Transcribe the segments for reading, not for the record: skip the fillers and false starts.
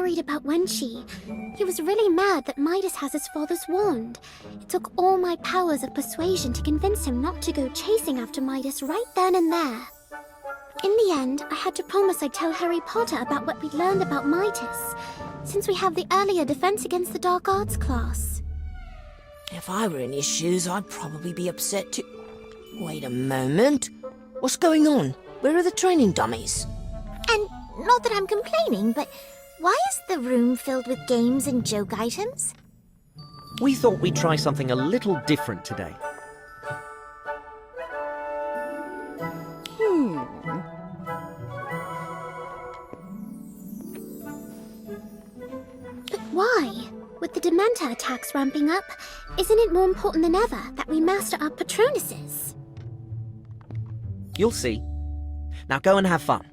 worried about Wenqi. He was really mad that Midas has his father's wand. It took all my powers of persuasion to convince him not to go chasing after Midas right then and there. In the end, I had to promise I'd tell Harry Potter about what we'd learned about Midas, since we have the earlier Defense Against the Dark Arts class. If I were in his shoes, I'd probably be upset too. Wait a moment. What's going on? Where are the training dummies? And not that I'm complaining, but why is the room filled with games and joke items? We thought we'd try something a little different today. But why? With the Dementor attacks ramping up, isn't it more important than ever that we master our Patronuses? You'll see. Now go and have fun.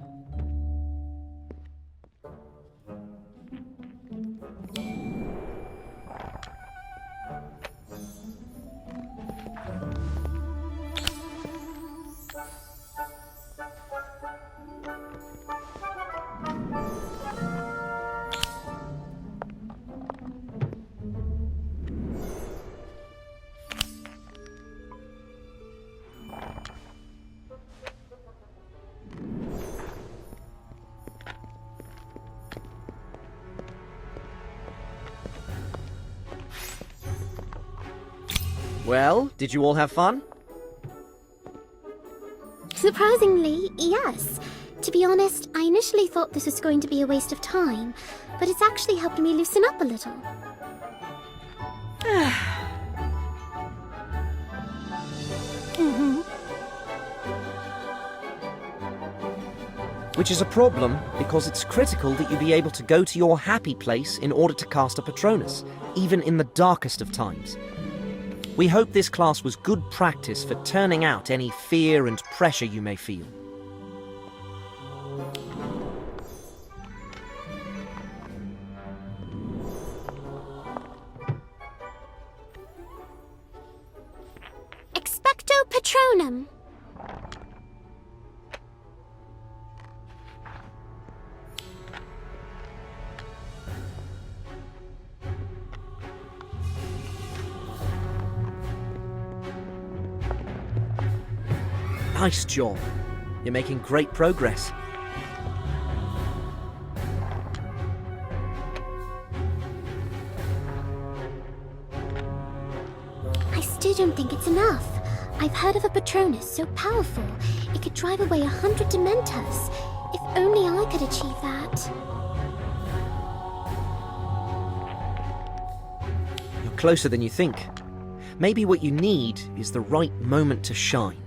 Well, did you all have fun? Surprisingly, yes. To be honest, I initially thought this was going to be a waste of time, but it's actually helped me loosen up a little. Which is a problem, because it's critical that you be able to go to your happy place in order to cast a Patronus, even in the darkest of times. We hope this class was good practice for turning out any fear and pressure you may feel. Expecto Patronum! Nice job. You're making great progress. I still don't think it's enough. I've heard of a Patronus so powerful, it could drive away 100 Dementors. If only I could achieve that. You're closer than you think. Maybe what you need is the right moment to shine.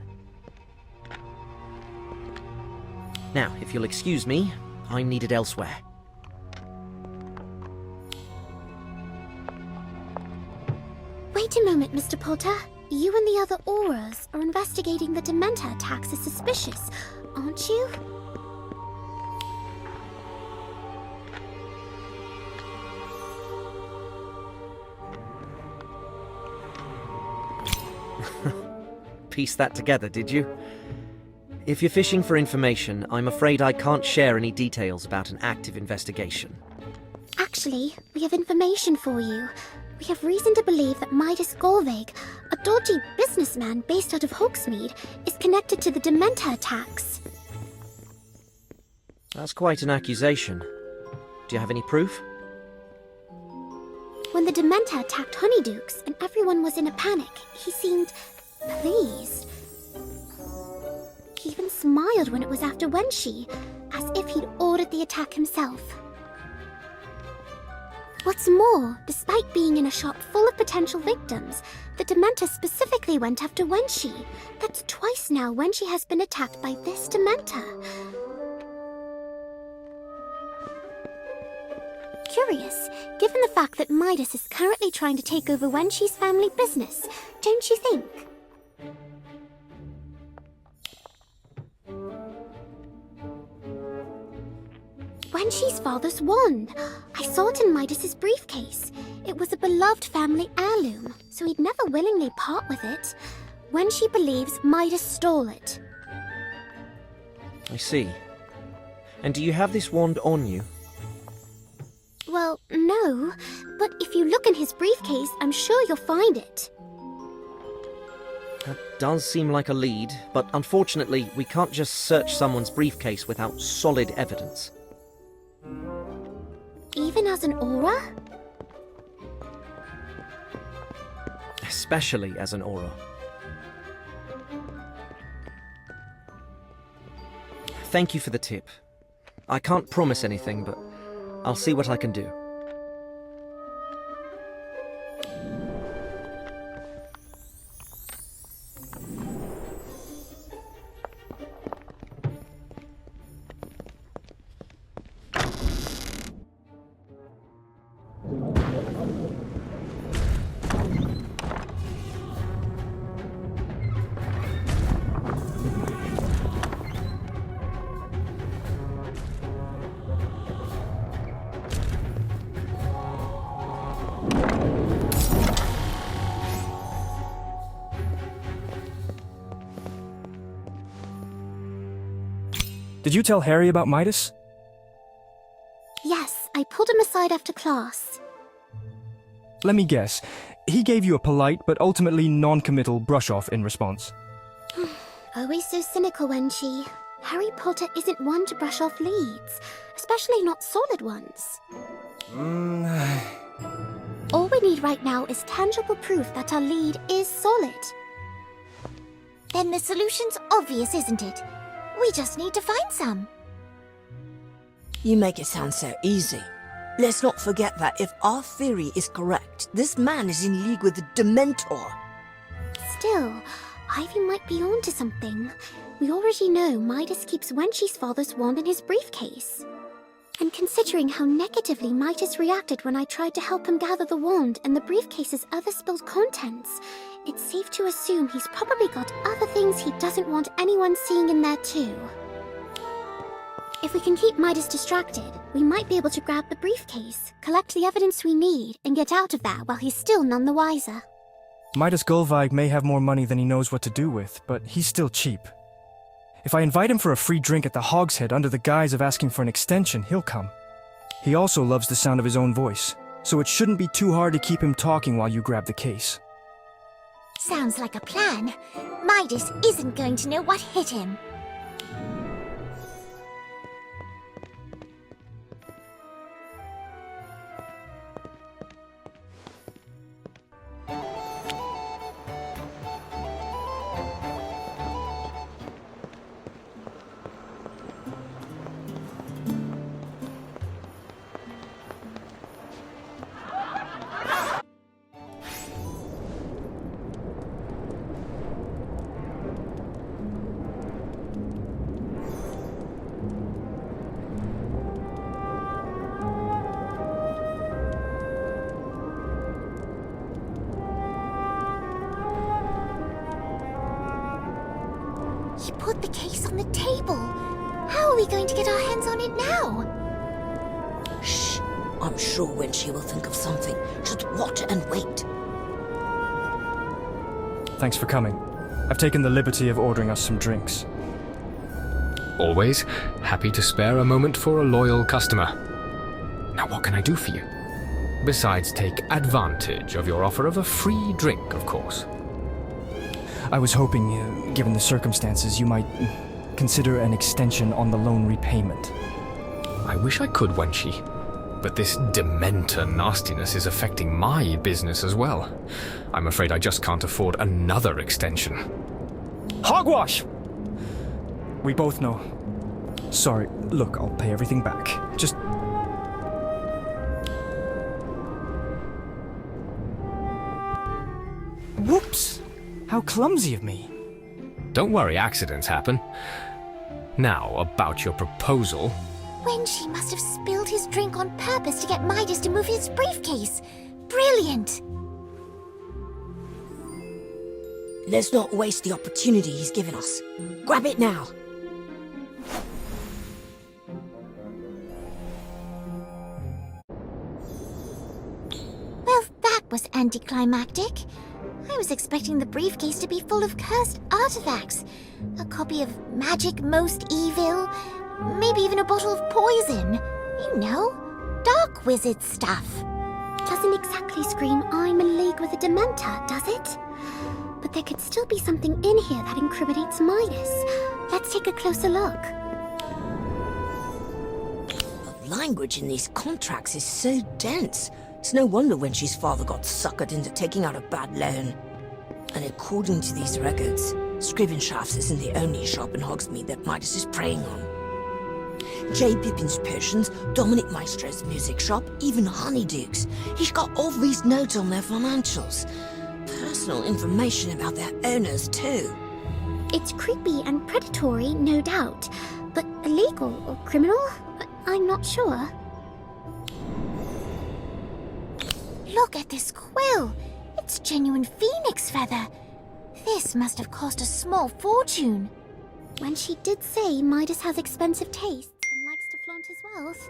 Now, if you'll excuse me, I'm needed elsewhere. Wait a moment, Mr. Potter. You and the other Auras are investigating the Dementor attacks as suspicious, aren't you? Piece that together, did you? If you're fishing for information, I'm afraid I can't share any details about an active investigation. Actually, we have information for you. We have reason to believe that Midas Golvig, a dodgy businessman based out of Hogsmeade, is connected to the Dementor attacks. That's quite an accusation. Do you have any proof? When the Dementor attacked Honeydukes and everyone was in a panic, he seemed pleased. He even smiled when it was after Wenqi, as if he'd ordered the attack himself. What's more, despite being in a shop full of potential victims, the Dementor specifically went after Wenqi. That's twice now Wenqi has been attacked by this Dementor. Curious, given the fact that Midas is currently trying to take over Wenqi's family business, don't you think? Wenqi's father's wand. I saw it in Midas's briefcase. It was a beloved family heirloom, so he'd never willingly part with it. Wenqi believes Midas stole it. I see. And do you have this wand on you? know, but if you look in his briefcase, I'm sure you'll find it. That does seem like a lead, but unfortunately, we can't just search someone's briefcase without solid evidence. Even as an aura? Especially as an aura. Thank you for the tip. I can't promise anything, but I'll see what I can do. Did you tell Harry about Midas? Yes, I pulled him aside after class. Let me guess. He gave you a polite but ultimately non-committal brush-off in response. Always so cynical, Wenchi. Harry Potter isn't one to brush off leads, especially not solid ones. All we need right now is tangible proof that our lead is solid. Then the solution's obvious, isn't it? We just need to find some. You make it sound so easy. Let's not forget that if our theory is correct, this man is in league with the Dementor. Still, Ivy might be onto something. We already know Midas keeps Wenchi's father's wand in his briefcase. And considering how negatively Midas reacted when I tried to help him gather the wand and the briefcase's other spilled contents, it's safe to assume he's probably got other things he doesn't want anyone seeing in there too. If we can keep Midas distracted, we might be able to grab the briefcase, collect the evidence we need, and get out of that while he's still none the wiser. Midas Gulveig may have more money than he knows what to do with, but he's still cheap. If I invite him for a free drink at the Hogshead under the guise of asking for an extension, he'll come. He also loves the sound of his own voice, so it shouldn't be too hard to keep him talking while you grab the case. Sounds like a plan. Midas isn't going to know what hit him. He put the case on the table. How are we going to get our hands on it now? Shh. I'm sure when she will think of something. Just watch and wait. Thanks for coming. I've taken the liberty of ordering us some drinks. Always happy to spare a moment for a loyal customer. Now what can I do for you? Besides take advantage of your offer of a free drink, of course. I was hoping, given the circumstances, you might consider an extension on the loan repayment. I wish I could, Wenchi. But this Dementor nastiness is affecting my business as well. I'm afraid I just can't afford another extension. Hogwash! We both know. Sorry, look, I'll pay everything back. Just... Whoops! How clumsy of me. Don't worry, accidents happen. Now, about your proposal. Wenchi must have spilled his drink on purpose to get Midas to move his briefcase. Brilliant! Let's not waste the opportunity he's given us. Grab it now. Well, that was anticlimactic. I was expecting the briefcase to be full of cursed artifacts. A copy of Magic Most Evil, maybe even a bottle of poison. You know, dark wizard stuff. Doesn't exactly scream I'm in league with a Dementor, does it? But there could still be something in here that incriminates Midas. Let's take a closer look. The language in these contracts is so dense. It's no wonder Wenchie's father got suckered into taking out a bad loan. And according to these records, Scrivenshafts isn't the only shop in Hogsmeade that Midas is preying on. J. Pippin's Potions, Dominic Maestro's music shop, even Honeyduke's. He's got all these notes on their financials. Personal information about their owners, too. It's creepy and predatory, no doubt. But illegal or criminal? I'm not sure. Look at this quill. It's genuine phoenix feather. This must have cost a small fortune. When she did say Midas has expensive tastes and likes to flaunt his wealth.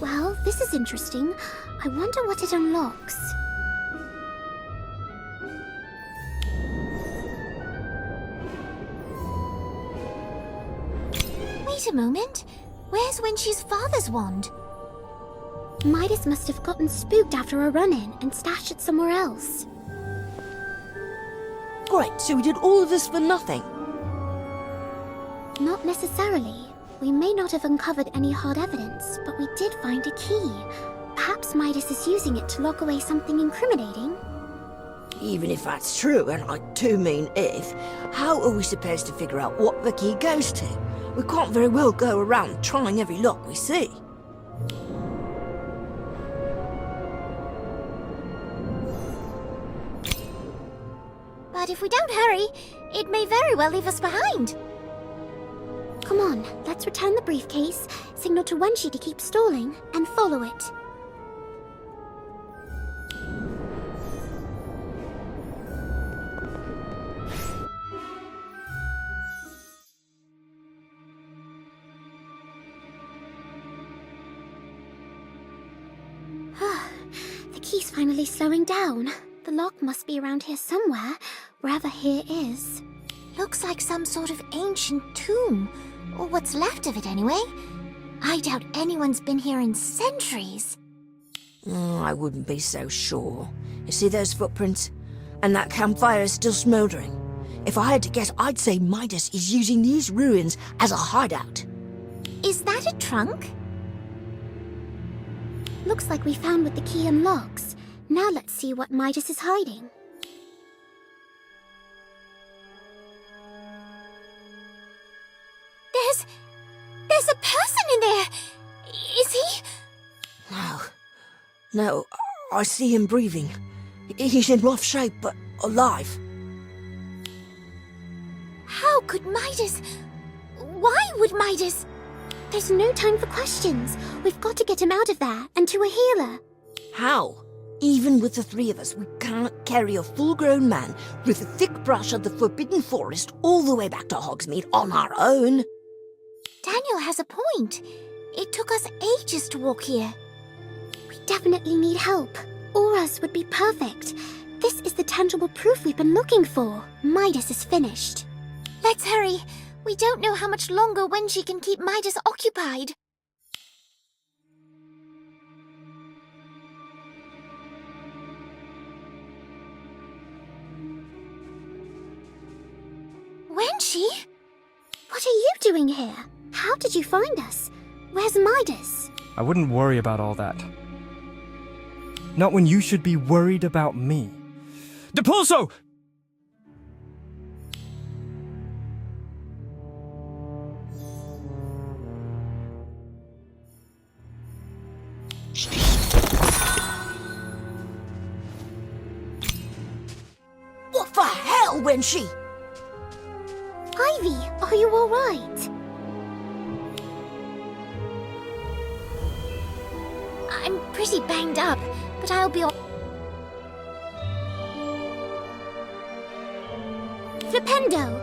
Well, this is interesting. I wonder what it unlocks. Wait a moment. Where's Wenchie's father's wand? Midas must have gotten spooked after a run-in and stashed it somewhere else. Great, so we did all of this for nothing. Not necessarily. We may not have uncovered any hard evidence, but we did find a key. Perhaps Midas is using it to lock away something incriminating. Even if that's true, and I do mean if, how are we supposed to figure out what the key goes to? We can't very well go around trying every lock we see. But if we don't hurry, it may very well leave us behind. Come on, let's return the briefcase, signal to Wenchie to keep stalling, and follow it. The key's finally slowing down. The lock must be around here somewhere, wherever here is. Looks like some sort of ancient tomb, or what's left of it anyway. I doubt anyone's been here in centuries. I wouldn't be so sure. You see those footprints? And that campfire is still smouldering. If I had to guess, I'd say Midas is using these ruins as a hideout. Is that a trunk? Looks like we found what the key unlocks. Now let's see what Midas is hiding. There's a person in there! Is he? No, I see him breathing. He's in rough shape, but alive. How could Midas... Why would Midas... There's no time for questions. We've got to get him out of there, and to a healer. How? Even with the three of us, we can't carry a full-grown man with a thick brush of the Forbidden Forest all the way back to Hogsmeade on our own. Daniel has a point. It took us ages to walk here. We definitely need help. Auras would be perfect. This is the tangible proof we've been looking for. Midas is finished. Let's hurry. We don't know how much longer Wenchie can keep Midas occupied. Wenchie? What are you doing here? How did you find us? Where's Midas? I wouldn't worry about all that. Not when you should be worried about me. Depulso! What the hell, Wenchie? Ivy, are you all right? I'm pretty banged up, but I'll be all... Flipendo!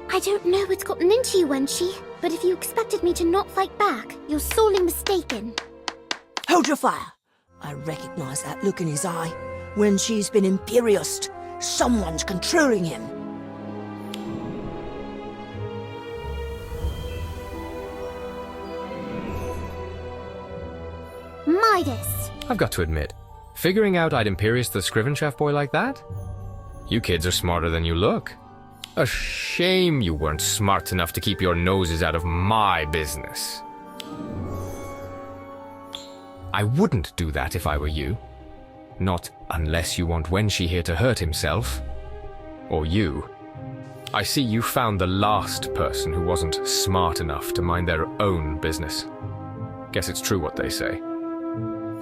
I don't know what's gotten into you, Wenchie, but if you expected me to not fight back, you're sorely mistaken. Hold your fire. I recognize that look in his eye. when she's been Imperious. Someone's controlling him. Midas! I've got to admit, figuring out I'd Imperious the Scrivenshaft boy like that? You kids are smarter than you look. A shame you weren't smart enough to keep your noses out of my business. I wouldn't do that if I were you. Not unless you want Wenshi here to hurt himself. Or you. I see you found the last person who wasn't smart enough to mind their own business. Guess it's true what they say.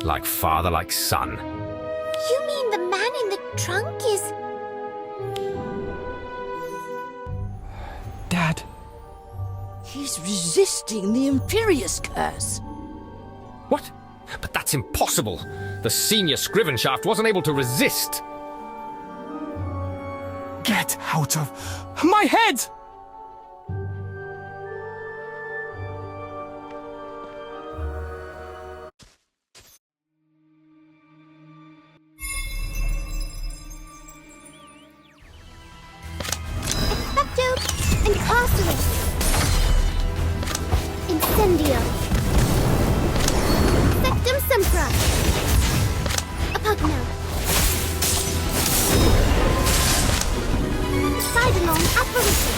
Like father, like son. You mean the man in the trunk is... Dad. He's resisting the Imperious curse. What? But that's impossible! The senior Scrivenshaft wasn't able to resist! Get out of my head! Expecto Incarcerate! Incendio! Sectum Sempra! Apugno! Sidelong Apparition!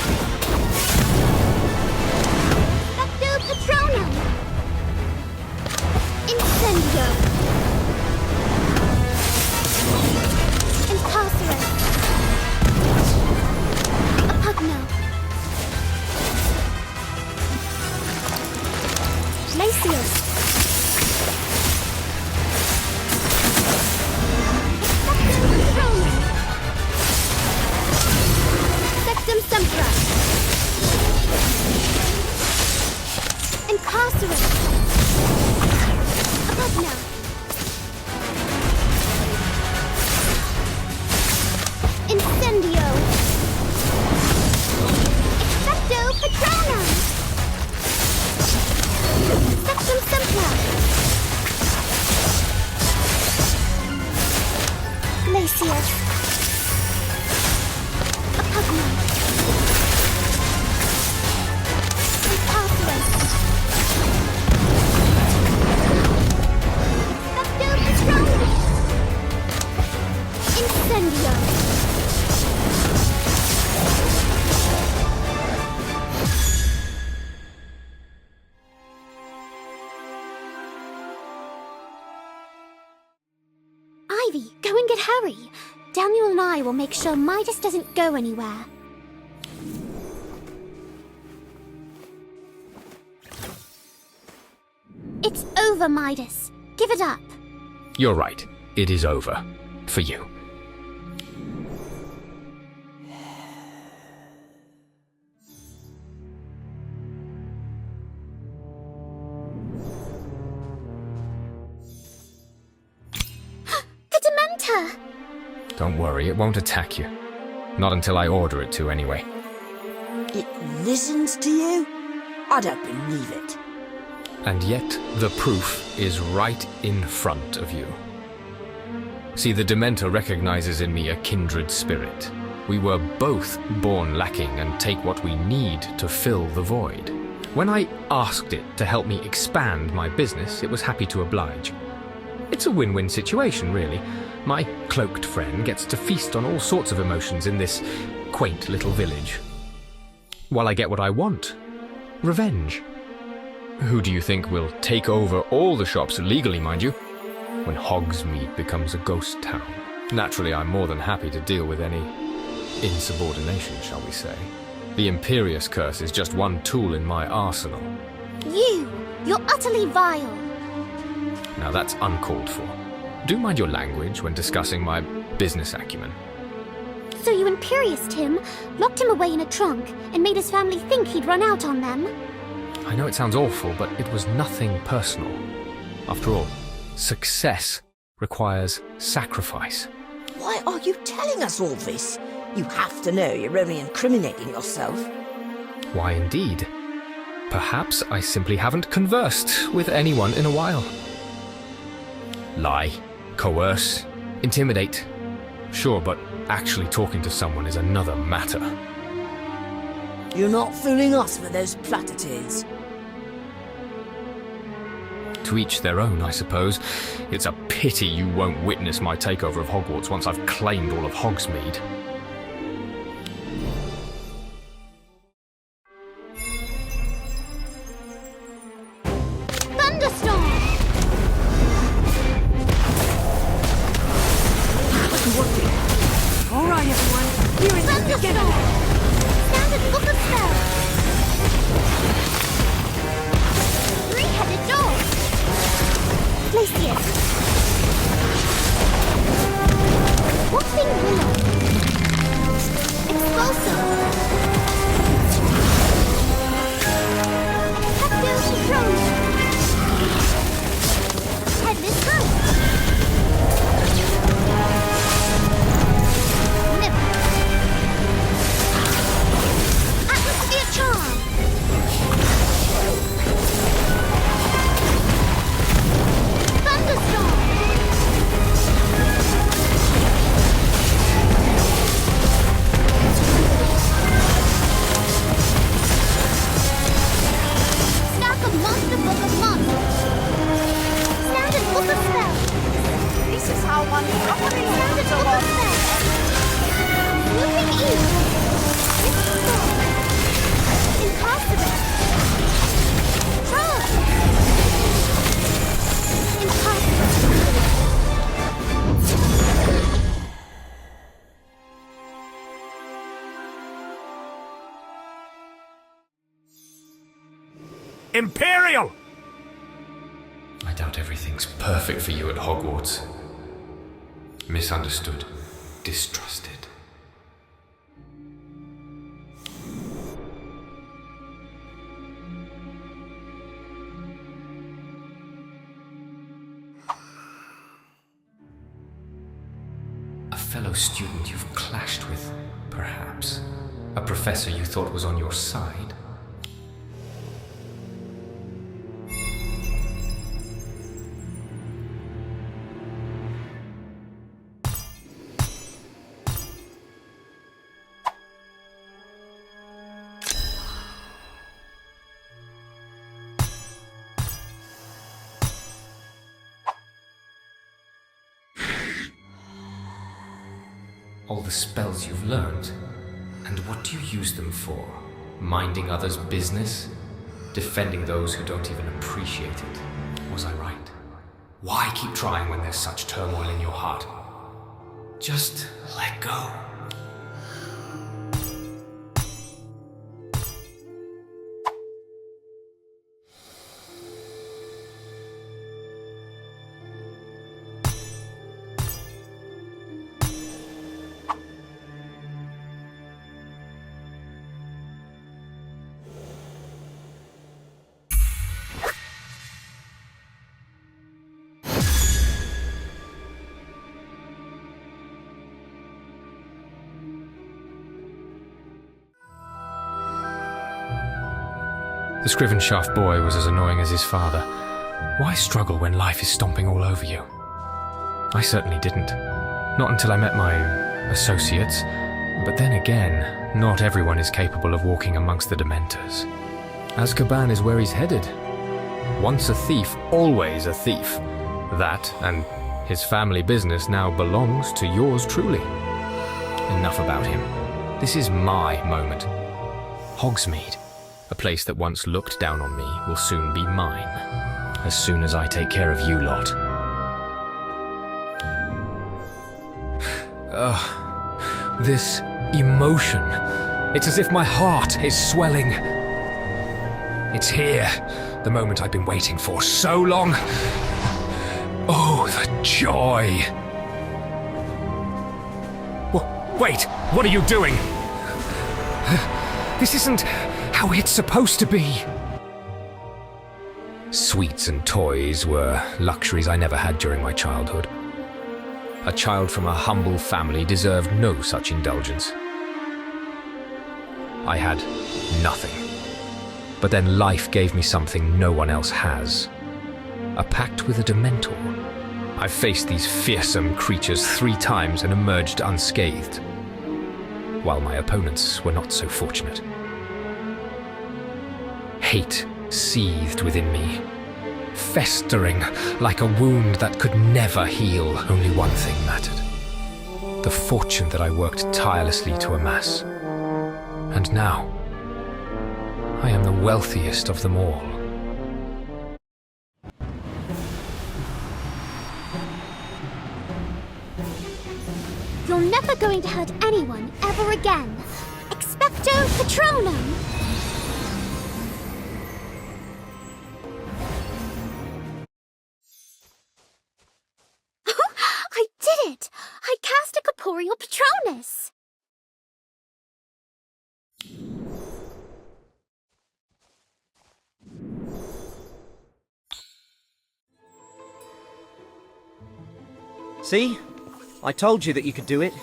Specto Patronum! Incendio! Incarcerate! Apugno! Glacius! Sectum Sempra! Incarcerate! Apugno! Incendio! Expecto Patronum! Sectum Sempra! Glacius! Apugno! Incarcerate! Specto Patronum! Incendio! Ivy, go and get Harry. Daniel and I will make sure Midas doesn't go anywhere. It's over, Midas. Give it up. You're right. It is over. For you. The Dementor! Don't worry, it won't attack you. Not until I order it to, anyway. It listens to you? I don't believe it. And yet, the proof is right in front of you. See, the Dementor recognizes in me a kindred spirit. We were both born lacking and take what we need to fill the void. When I asked it to help me expand my business, it was happy to oblige. It's a win-win situation, really. My cloaked friend gets to feast on all sorts of emotions in this quaint little village. While I get what I want. Revenge. Who do you think will take over all the shops, legally mind you, when Hogsmeade becomes a ghost town? Naturally, I'm more than happy to deal with any insubordination, shall we say. The Imperious curse is just one tool in my arsenal. You're utterly vile. Now that's uncalled for. Do mind your language when discussing my business acumen. So you Imperious him, locked him away in a trunk, and made his family think he'd run out on them? I know it sounds awful, but it was nothing personal. After all, success requires sacrifice. Why are you telling us all this? You have to know you're only incriminating yourself. Why indeed? Perhaps I simply haven't conversed with anyone in a while. Lie, coerce, Intimidate? Sure, but actually talking to someone is another matter. You're not fooling us with those platitudes. To each their own, I suppose. It's a pity you won't witness my takeover of Hogwarts once I've claimed all of Hogsmeade. Thunderstorm! All right, everyone. Here is the beginning. Standard book of spells! Three-headed door! Glacius! Whooping willow! Expulsor! Hector Patronus! Headless Hunt! Nibble! Atmosphere Charm! Thunderstorm! Stack of Monster Book of Monsters! Standard Book of Spells! This is how one properly Standard Book of Spells! Moving East! Storm! Impossible! Charge! Impossible! Imperial! I doubt everything's perfect for you at Hogwarts. Misunderstood. Distrusted. A fellow student you've clashed with, perhaps. A professor you thought was on your side. All the spells you've learned. And what do you use them for? Minding others' business? Defending those who don't even appreciate it? Was I right? Why keep trying when there's such turmoil in your heart? Just let go. The Scrivenshaft boy was as annoying as his father. Why struggle when life is stomping all over you? I certainly didn't. Not until I met my associates. But then again, not everyone is capable of walking amongst the Dementors. Azkaban is where he's headed. Once a thief, always a thief. That, and his family business now belongs to yours truly. Enough about him. This is my moment. Hogsmeade. A place that once looked down on me will soon be mine, as soon as I take care of you lot. This emotion. It's as if my heart is swelling. It's here, the moment I've been waiting for so long. Oh, the joy. Wait, what are you doing? This isn't how it's supposed to be. Sweets and toys were luxuries I never had during my childhood. A child from a humble family deserved no such indulgence. I had nothing. But then life gave me something no one else has. A pact with a Dementor. I've faced these fearsome creatures 3 times and emerged unscathed, while my opponents were not so fortunate. Hate seethed within me, festering like a wound that could never heal. Only one thing mattered: the fortune that I worked tirelessly to amass. And now, I am the wealthiest of them all. You're never going to hurt anyone ever again. Expecto Patronum! I did it! I cast a Corporeal Patronus! See? I told you that you could do it.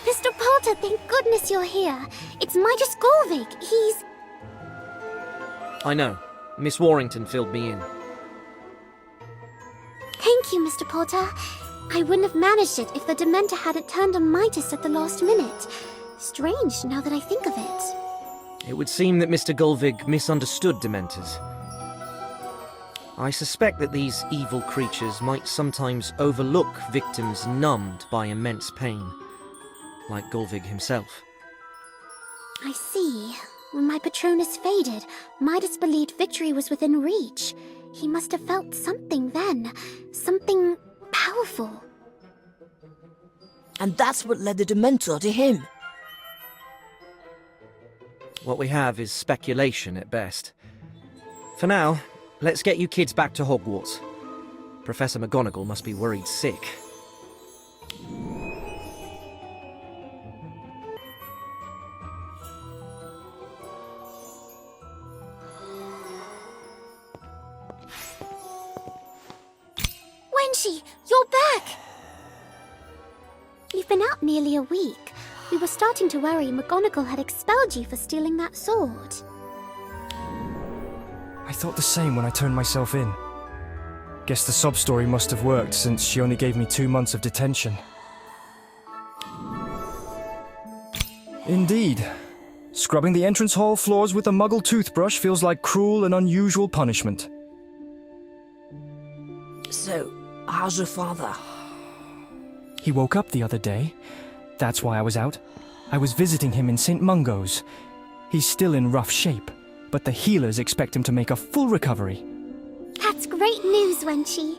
Mr. Potter, thank goodness you're here. It's Midas Golvig. He's... I know. Miss Warrington filled me in. Thank you, Mr. Potter. I wouldn't have managed it if the Dementor hadn't turned on Midas at the last minute. Strange, now that I think of it. It would seem that Mr. Gulvig misunderstood Dementors. I suspect that these evil creatures might sometimes overlook victims numbed by immense pain, like Gulvig himself. I see. When my Patronus faded, Midas believed victory was within reach. He must have felt something then. Something powerful. And that's what led the Dementor to him. What we have is speculation at best. For now, let's get you kids back to Hogwarts. Professor McGonagall must be worried sick. Wenshi, you're back! You've been out nearly a week. We were starting to worry McGonagall had expelled you for stealing that sword. I thought the same when I turned myself in. Guess the sob story must have worked since she only gave me 2 months of detention. Indeed. Scrubbing the entrance hall floors with a muggle toothbrush feels like cruel and unusual punishment. So, how's your father? He woke up the other day. That's why I was out. I was visiting him in St. Mungo's. He's still in rough shape, but the healers expect him to make a full recovery. That's great news, Wenshi.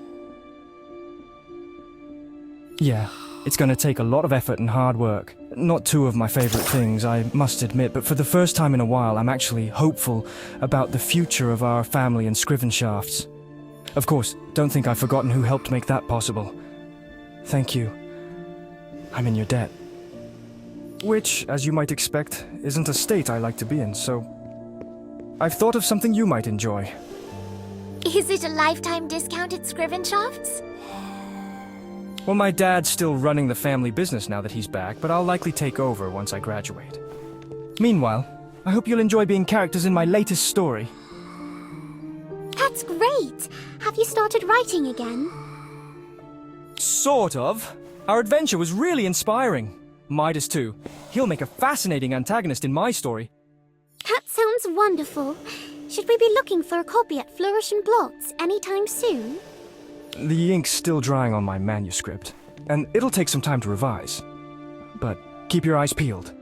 Yeah, it's gonna take a lot of effort and hard work. Not 2 of my favorite things, I must admit, but for the first time in a while, I'm actually hopeful about the future of our family and Scrivenshafts. Of course, don't think I've forgotten who helped make that possible. Thank you. I'm in your debt. Which, as you might expect, isn't a state I like to be in, so... I've thought of something you might enjoy. Is it a lifetime discount at Scrivenshafts? Well, my dad's still running the family business now that he's back, but I'll likely take over once I graduate. Meanwhile, I hope you'll enjoy being characters in my latest story. That's great! Have you started writing again? Sort of. Our adventure was really inspiring. Midas too. He'll make a fascinating antagonist in my story. That sounds wonderful. Should we be looking for a copy at Flourish and Blots anytime soon? The ink's still drying on my manuscript, and it'll take some time to revise. But keep your eyes peeled.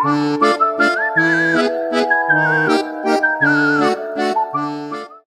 Thank you.